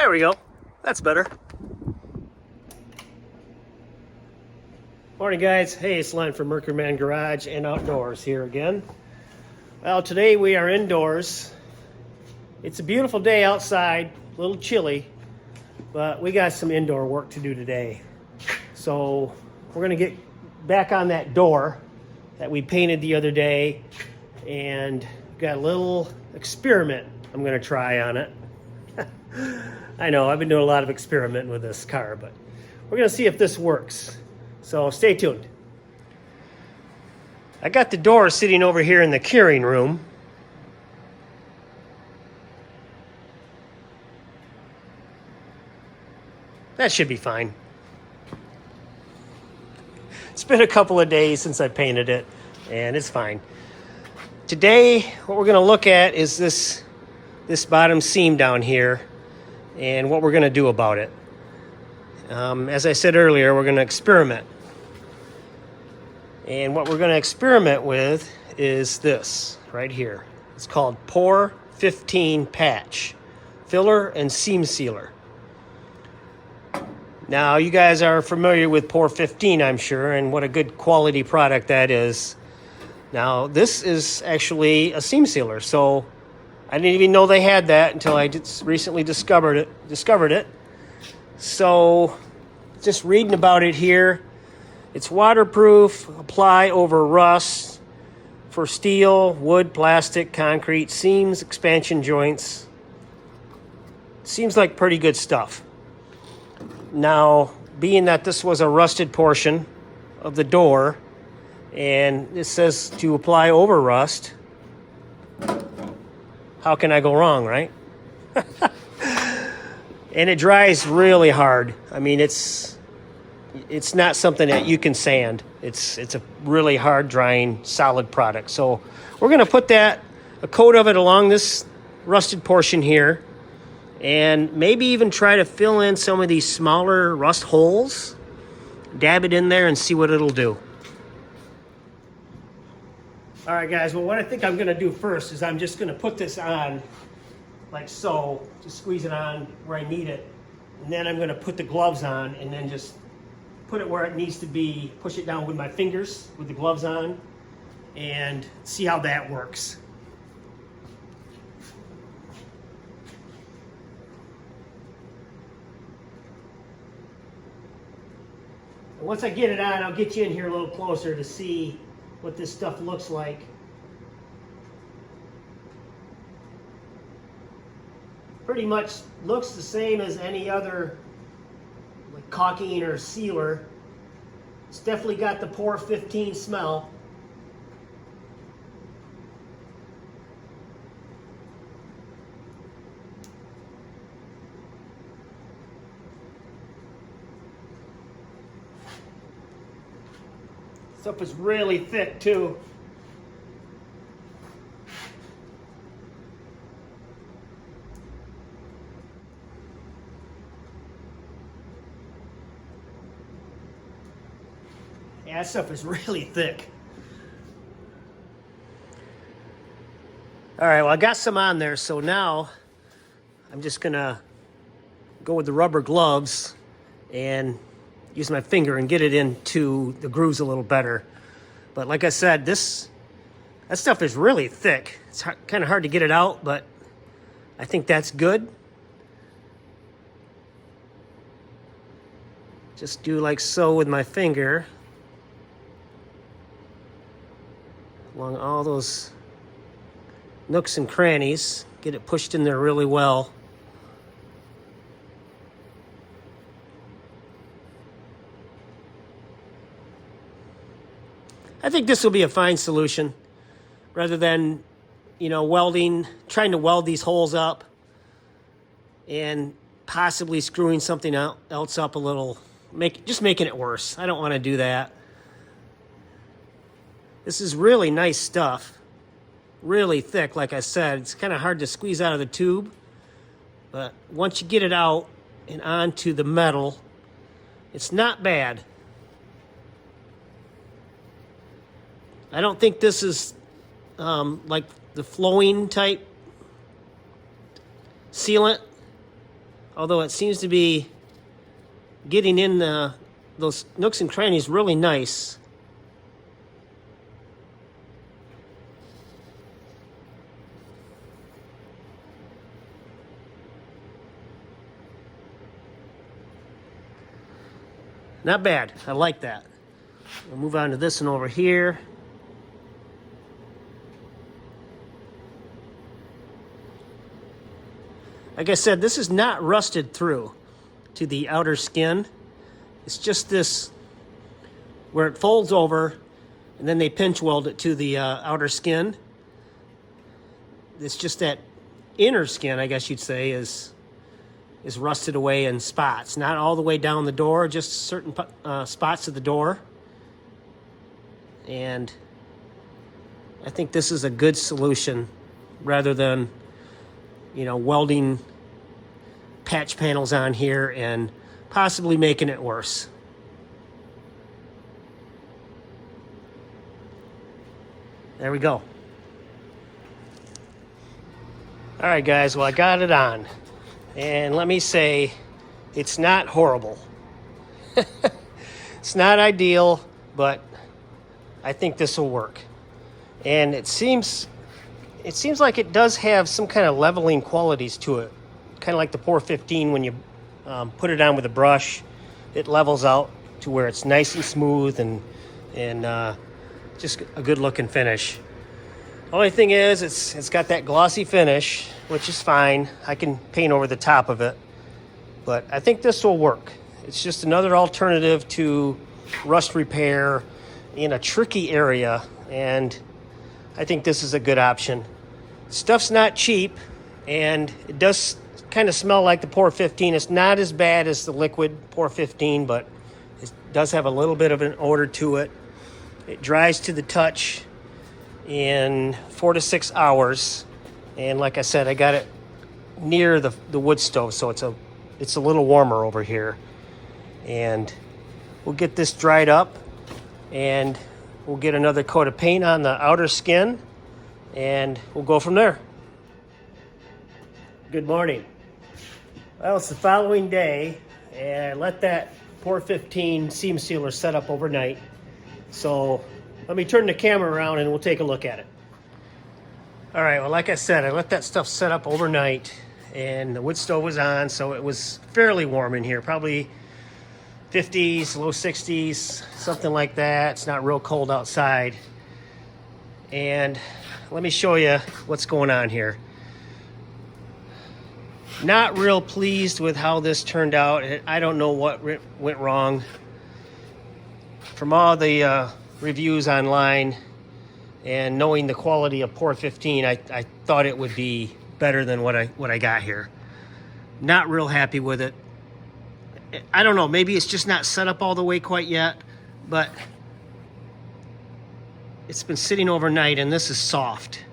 There we go. That's better. Morning, guys. Hey, it's Len from Mercury Man Garage and Outdoors here again. Well, today we are indoors. It's a beautiful day outside, a little chilly, but we got some indoor work to do today. So we're gonna get back on that door that we painted the other day, and got a little experiment I'm gonna try on it. I know, I've been doing a lot of experimenting with this car, but we're gonna see if this works. So stay tuned. I got the door sitting over here in the curing room. That should be fine. It's been a couple of days since I painted it, and it's fine. Today, what we're gonna look at is this bottom seam down here, and what we're gonna do about it. As I said earlier, we're gonna experiment. And what we're gonna experiment with is this right here. It's called Pore 15 Patch, Filler and Seam Sealer. Now, you guys are familiar with Pore 15, I'm sure, and what a good quality product that is. Now, this is actually a seam sealer, so I didn't even know they had that until I recently discovered it. So, just reading about it here. It's waterproof, apply over rust for steel, wood, plastic, concrete, seams, expansion joints. Seems like pretty good stuff. Now, being that this was a rusted portion of the door, and it says to apply over rust, how can I go wrong, right? And it dries really hard. I mean, it's not something that you can sand. It's a really hard drying, solid product. So we're gonna put a coat of it along this rusted portion here, and maybe even try to fill in some of these smaller rust holes, dab it in there and see what it'll do. All right, guys, well, what I think I'm gonna do first is I'm just gonna put this on like so, just squeeze it on where I need it, and then I'm gonna put the gloves on and then just put it where it needs to be, push it down with my fingers with the gloves on, and see how that works. And once I get it on, I'll get you in here a little closer to see what this stuff looks like. Pretty much looks the same as any other like caulking or sealer. It's definitely got the Pore 15 smell. Stuff is really thick too. Yeah, that stuff is really thick. All right, well, I got some on there, so now I'm just gonna go with the rubber gloves and use my finger and get it into the grooves a little better. But like I said, that stuff is really thick. It's kind of hard to get it out, but I think that's good. Just do like so with my finger along all those nooks and crannies. Get it pushed in there really well. I think this will be a fine solution rather than, trying to weld these holes up and possibly screwing something else up a little, just making it worse. I don't want to do that. This is really nice stuff, really thick. Like I said, it's kind of hard to squeeze out of the tube, but once you get it out and onto the metal, it's not bad. I don't think this is like the flowing type sealant. although it seems to be getting in those nooks and crannies really nice. Not bad. I like that. We'll move on to this one over here. Like I said, this is not rusted through to the outer skin. It's just this, where it folds over, and then they pinch weld it to the outer skin. It's just that inner skin, I guess you'd say, is rusted away in spots. Not all the way down the door, just certain spots of the door. And I think this is a good solution rather than, you know, welding patch panels on here and possibly making it worse. There we go. All right, guys, well, I got it on. And let me say, it's not horrible. It's not ideal, but I think this will work. And it seems like it does have some kind of leveling qualities to it. Kind of like the Por 15, when you put it on with a brush, it levels out to where it's nice and smooth and just a good looking finish. Only thing is, it's got that glossy finish, which is fine. I can paint over the top of it, but I think this will work. It's just another alternative to rust repair in a tricky area, and I think this is a good option. Stuff's not cheap, and it does kind of smell like the Por 15. It's not as bad as the liquid Por 15, but it does have a little bit of an odor to it. It dries to the touch in 4 to 6 hours, and like I said, I got it near the wood stove, so it's a little warmer over here. And we'll get this dried up, and we'll get another coat of paint on the outer skin, and we'll go from there. Good morning. Well, it's the following day, and I let that Por 15 seam sealer set up overnight. So let me turn the camera around and we'll take a look at it. All right, well, like I said, I let that stuff set up overnight, and the wood stove was on, so it was fairly warm in here, probably 50s, low 60s, something like that. It's not real cold outside. And let me show you what's going on here. Not real pleased with how this turned out. I don't know what went wrong. From all the reviews online and knowing the quality of Por 15, I thought it would be better than what I got here. Not real happy with it. I don't know, maybe it's just not set up all the way quite yet, but it's been sitting overnight, and this is soft. You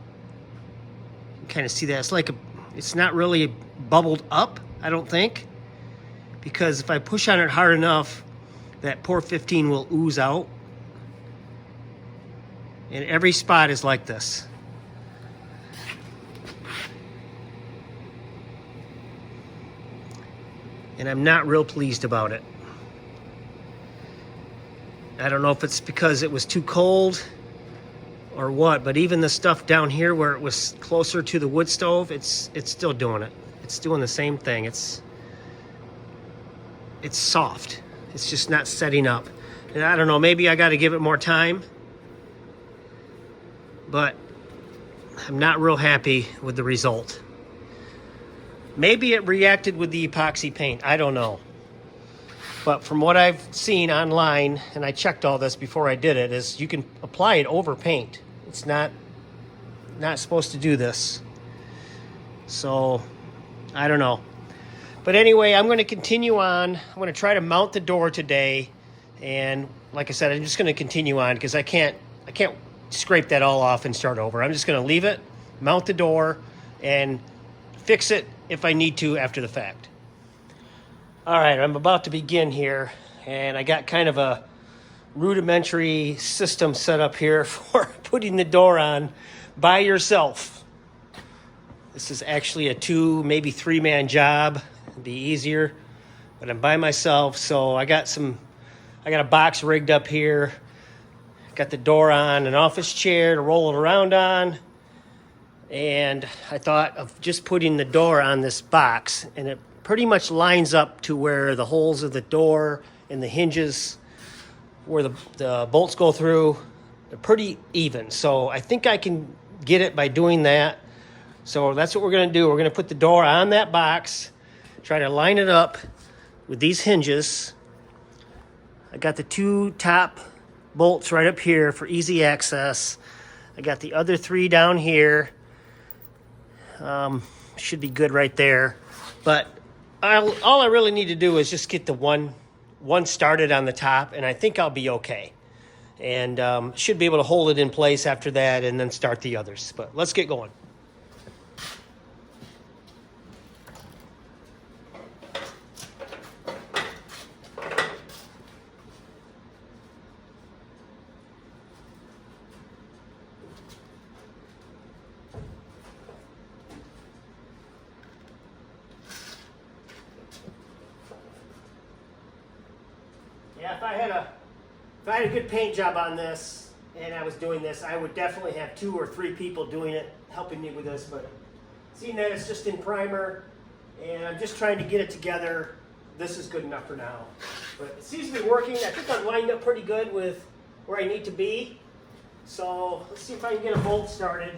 can kind of see that. It's not really bubbled up, I don't think, because if I push on it hard enough, that Por 15 will ooze out. And every spot is like this. And I'm not real pleased about it. I don't know if it's because it was too cold or what, but even the stuff down here where it was closer to the wood stove, it's still doing it. It's doing the same thing. It's soft. It's just not setting up. And I don't know, maybe I got to give it more time, but I'm not real happy with the result. Maybe it reacted with the epoxy paint. I don't know. But from what I've seen online, and I checked all this before I did it, is you can apply it over paint. It's not supposed to do this. So, I don't know. But anyway, I'm going to continue on. I'm going to try to mount the door today. And like I said, I'm just going to continue on because I can't scrape that all off and start over. I'm just going to leave it, mount the door, and fix it if I need to after the fact. All right, I'm about to begin here, and I got kind of a rudimentary system set up here for putting the door on by yourself. This is actually a 2, maybe 3-man job. It'd be easier, but I'm by myself, so I got a box rigged up here. Got the door on, an office chair to roll it around on. And I thought of just putting the door on this box, and it pretty much lines up to where the holes of the door and the hinges where the bolts go through, they're pretty even. So I think I can get it by doing that. So that's what we're going to do. We're going to put the door on that box, try to line it up with these hinges. I got the 2 top bolts right up here for easy access. I got the other 3 down here. Should be good right there. But all I really need to do is just get the one started on the top, and I think I'll be okay. And should be able to hold it in place after that and then start the others. But let's get going. Yeah, if I had a good paint job on this and I was doing this, I would definitely have 2 or 3 people doing it, helping me with this. But seeing that it's just in primer and I'm just trying to get it together, this is good enough for now. But it seems to be working. I think I'm lined up pretty good with where I need to be. So let's see if I can get a bolt started.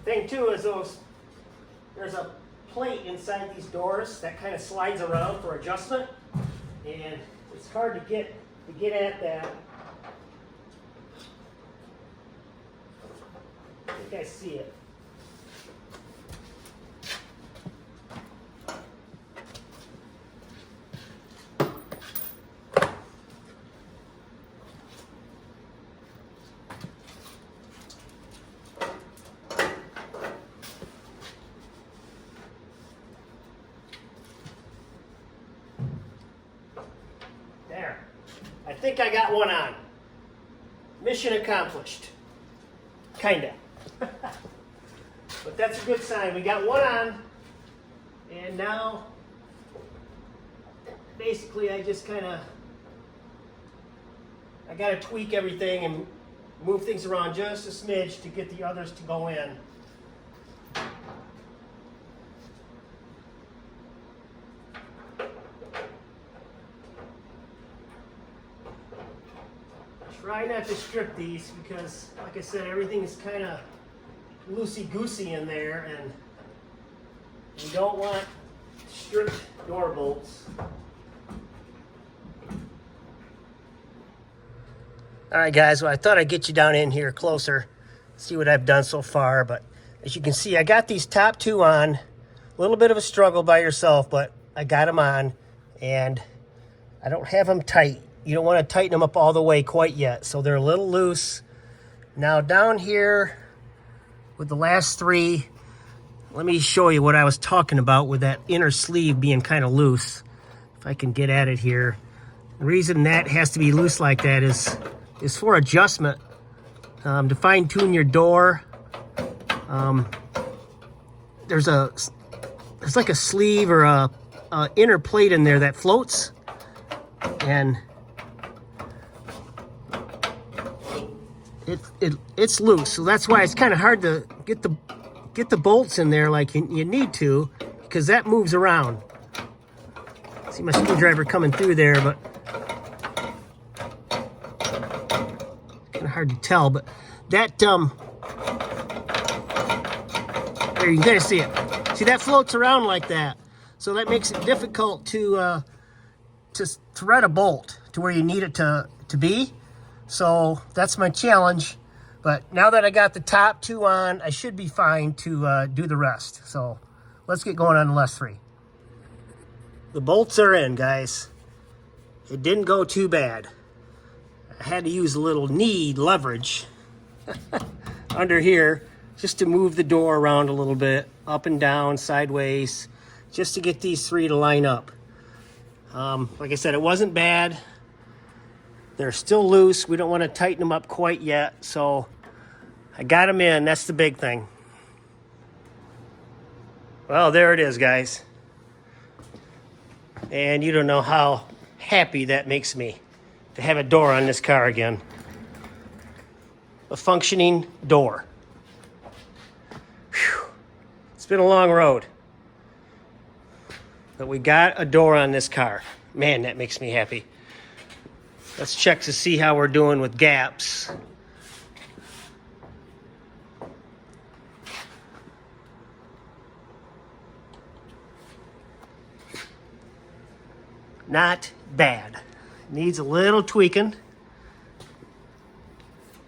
Thing too is there's a plate inside these doors that kind of slides around for adjustment, and it's hard to get at that. I think I see it. There. I think I got one on. Mission accomplished. Kinda. But that's a good sign. We got one on. And now, basically I just I gotta tweak everything and move things around just a smidge to get the others to go in. Try not to strip these because, like I said, everything is kind of loosey-goosey in there, and you don't want stripped door bolts. All right, guys, well, I thought I'd get you down in here closer, see what I've done so far. But as you can see, I got these top 2 on. A little bit of a struggle by yourself, but I got them on, and I don't have them tight. You don't want to tighten them up all the way quite yet, so they're a little loose. Now down here with the last 3, let me show you what I was talking about with that inner sleeve being kind of loose. If I can get at it here. The reason that has to be loose like that is for adjustment, to fine tune your door. There's like a sleeve or a inner plate in there that floats, and it's loose, so that's why it's kind of hard to get the bolts in there like you need to, because that moves around. See my screwdriver coming through there, but kind of hard to tell. But that there you can kind of see it. See, that floats around like that, so that makes it difficult to thread a bolt to where you need it to be. So that's my challenge. But now that I got the top 2 on, I should be fine to do the rest. So let's get going on the last 3. The bolts are in, guys. It didn't go too bad. I had to use a little knee leverage under here just to move the door around a little bit, up and down, sideways, just to get these three to line up. Like I said, it wasn't bad. They're still loose. We don't want to tighten them up quite yet, so I got them in. That's the big thing. Well, there it is, guys. And you don't know how happy that makes me to have a door on this car again. A functioning door. Whew. It's been a long road. But we got a door on this car. Man, that makes me happy. Let's check to see how we're doing with gaps. Not bad. Needs a little tweaking.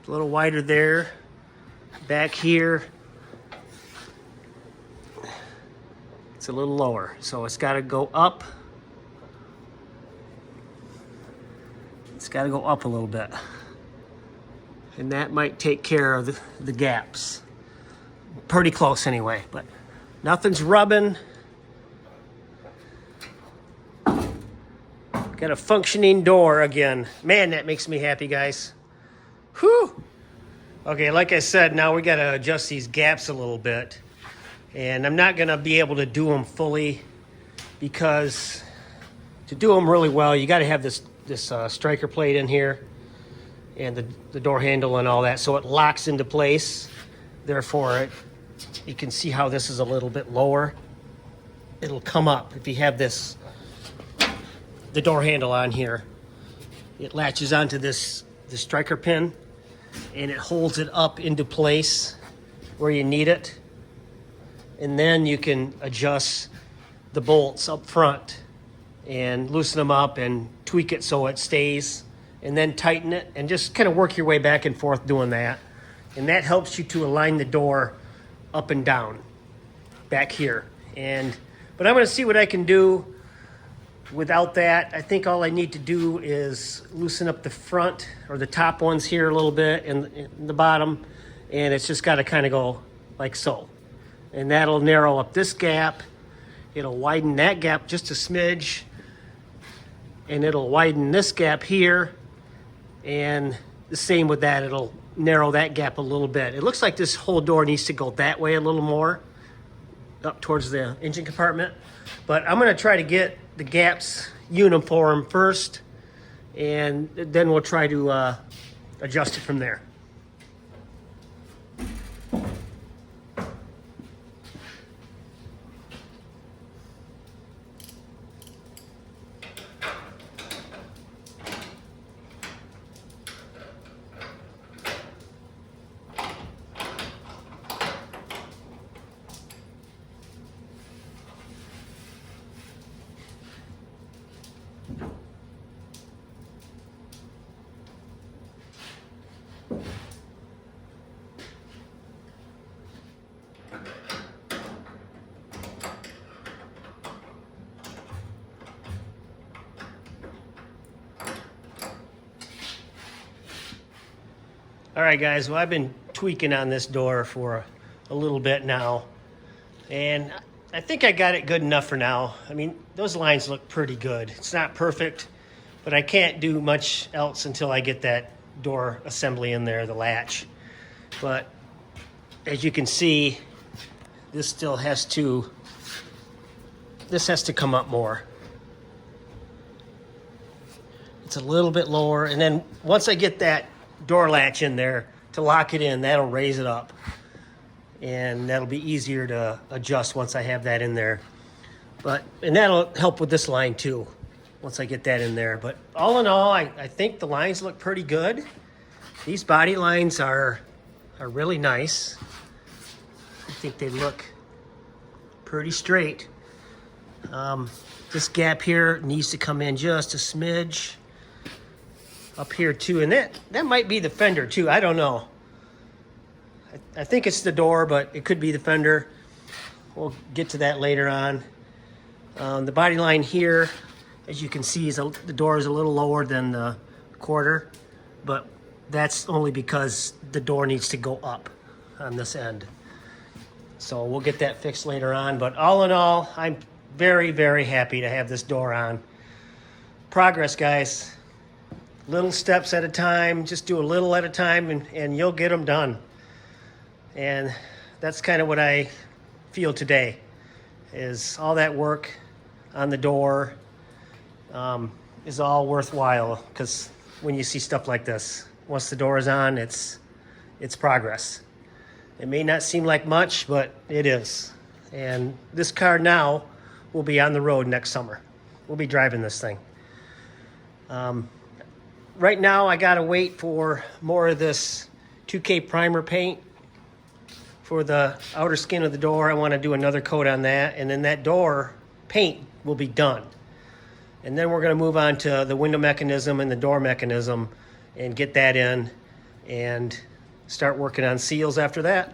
A little wider there. Back here, it's a little lower, so it's got to go up. It's got to go up a little bit. And that might take care of the gaps. Pretty close anyway, but nothing's rubbing. Got a functioning door again. Man, that makes me happy, guys. Whew. Okay, like I said, now we got to adjust these gaps a little bit. And I'm not going to be able to do them fully because to do them really well, you got to have this striker plate in here and the door handle and all that, so it locks into place. Therefore, you can see how this is a little bit lower. It'll come up if you have the door handle on here. It latches onto the striker pin and it holds it up into place where you need it. And then you can adjust the bolts up front and loosen them up and tweak it so it stays, and then tighten it and just kind of work your way back and forth doing that. And that helps you to align the door up and down back here. But I'm going to see what I can do without that. I think all I need to do is loosen up the front or the top ones here a little bit and the bottom, and it's just got to kind of go like so. And that'll narrow up this gap. It'll widen that gap just a smidge, and it'll widen this gap here, and the same with that. It'll narrow that gap a little bit. It looks like this whole door needs to go that way a little more, up towards the engine compartment. But I'm going to try to get the gaps uniform first, and then we'll try to adjust it from there. All right, guys, well, I've been tweaking on this door for a little bit now, and I think I got it good enough for now. I mean, those lines look pretty good. It's not perfect, but I can't do much else until I get that door assembly in there, the latch. But as you can see, this has to come up more. It's a little bit lower, and then once I get that door latch in there to lock it in, that'll raise it up, and that'll be easier to adjust once I have that in there. And that'll help with this line too once I get that in there. But all in all, I think the lines look pretty good. These body lines are really nice. I think they look pretty straight. This gap here needs to come in just a smidge up here too, and that might be the fender too. I don't know. I think it's the door, but it could be the fender. We'll get to that later on. The body line here, as you can see, the door is a little lower than the quarter, but that's only because the door needs to go up on this end. So we'll get that fixed later on. But all in all, I'm very, very happy to have this door on. Progress, guys. Little steps at a time. Just do a little at a time, and you'll get them done. And that's kind of what I feel today, is all that work on the door is all worthwhile, because when you see stuff like this, once the door is on, it's progress. It may not seem like much, but it is. And this car now will be on the road next summer. We'll be driving this thing. Right now, I gotta wait for more of this 2K primer paint for the outer skin of the door. I want to do another coat on that, and then that door paint will be done. And then we're going to move on to the window mechanism and the door mechanism and get that in and start working on seals after that.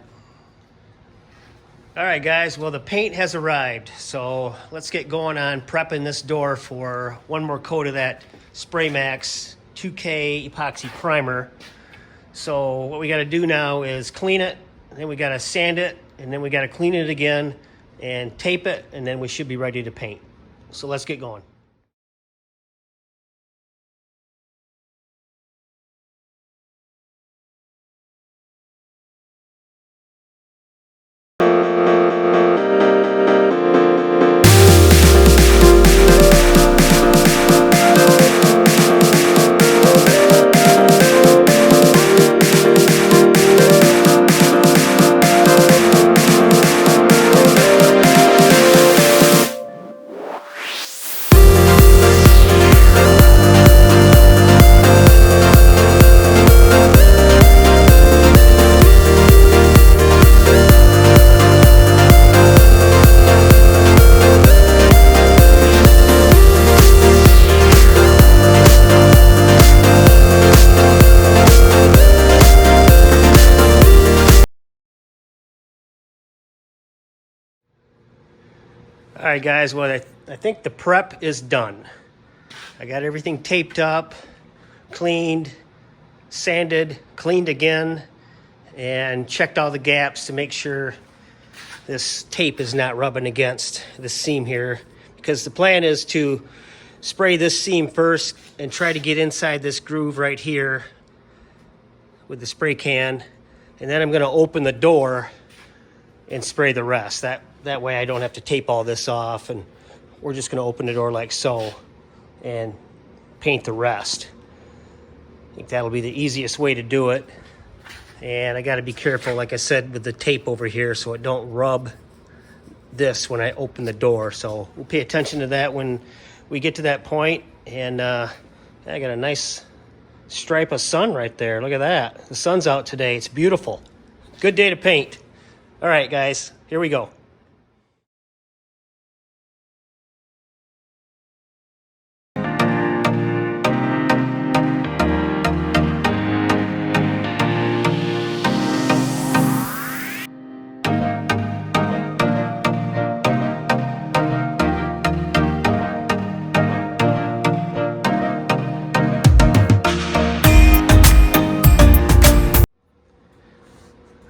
All right, guys, well, the paint has arrived, so let's get going on prepping this door for one more coat of that Spray Max 2K epoxy primer. So what we got to do now is clean it, and then we got to sand it, and then we got to clean it again and tape it, and then we should be ready to paint. So let's get going. All right, guys, well, I think the prep is done. I got everything taped up, cleaned, sanded, cleaned again, and checked all the gaps to make sure this tape is not rubbing against the seam here, because the plan is to spray this seam first and try to get inside this groove right here with the spray can, and then I'm going to open the door and spray the rest. That way I don't have to tape all this off, and we're just going to open the door like so and paint the rest. I think that'll be the easiest way to do it. And I got to be careful, like I said, with the tape over here so it don't rub this when I open the door. So we'll pay attention to that when we get to that point. And I got a nice stripe of sun right there. Look at that. The sun's out today. It's beautiful. Good day to paint. All right, guys, here we go.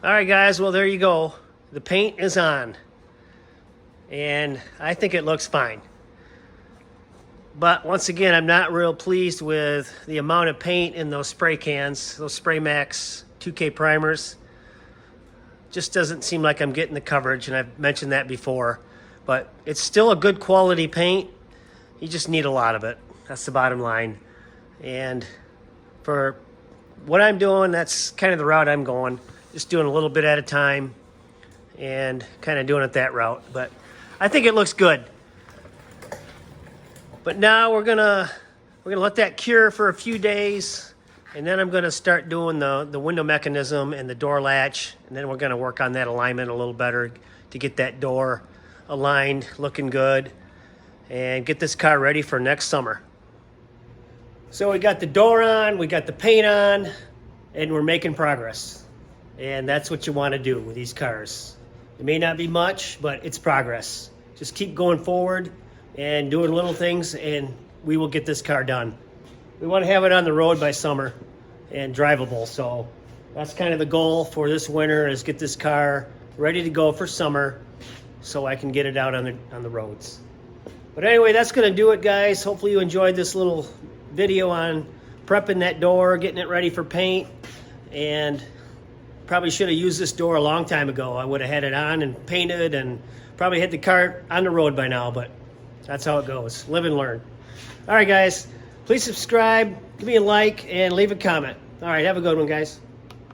All right, guys, well, there you go. The paint is on, and I think it looks fine. But once again, I'm not real pleased with the amount of paint in those spray cans, those Spray Max 2K primers. Just doesn't seem like I'm getting the coverage, and I've mentioned that before. But it's still a good quality paint. You just need a lot of it. That's the bottom line. And for what I'm doing, that's kind of the route I'm going. Just doing a little bit at a time and kind of doing it that route. But I think it looks good. But now we're gonna let that cure for a few days, and then I'm gonna start doing the window mechanism and the door latch, and then we're gonna work on that alignment a little better to get that door aligned, looking good, and get this car ready for next summer. So we got the door on, we got the paint on, and we're making progress. And that's what you want to do with these cars. It may not be much, but it's progress. Just keep going forward and doing little things, and we will get this car done. We want to have it on the road by summer and drivable. So that's kind of the goal for this winter, is get this car ready to go for summer, so I can get it out on the roads. But anyway, that's going to do it, guys. Hopefully you enjoyed this little video on prepping that door, getting it ready for paint. And probably should have used this door a long time ago. I would have had it on and painted and probably had the cart on the road by now, but that's how it goes. Live and learn. All right, guys. Please subscribe, give me a like, and leave a comment. All right, have a good one, guys.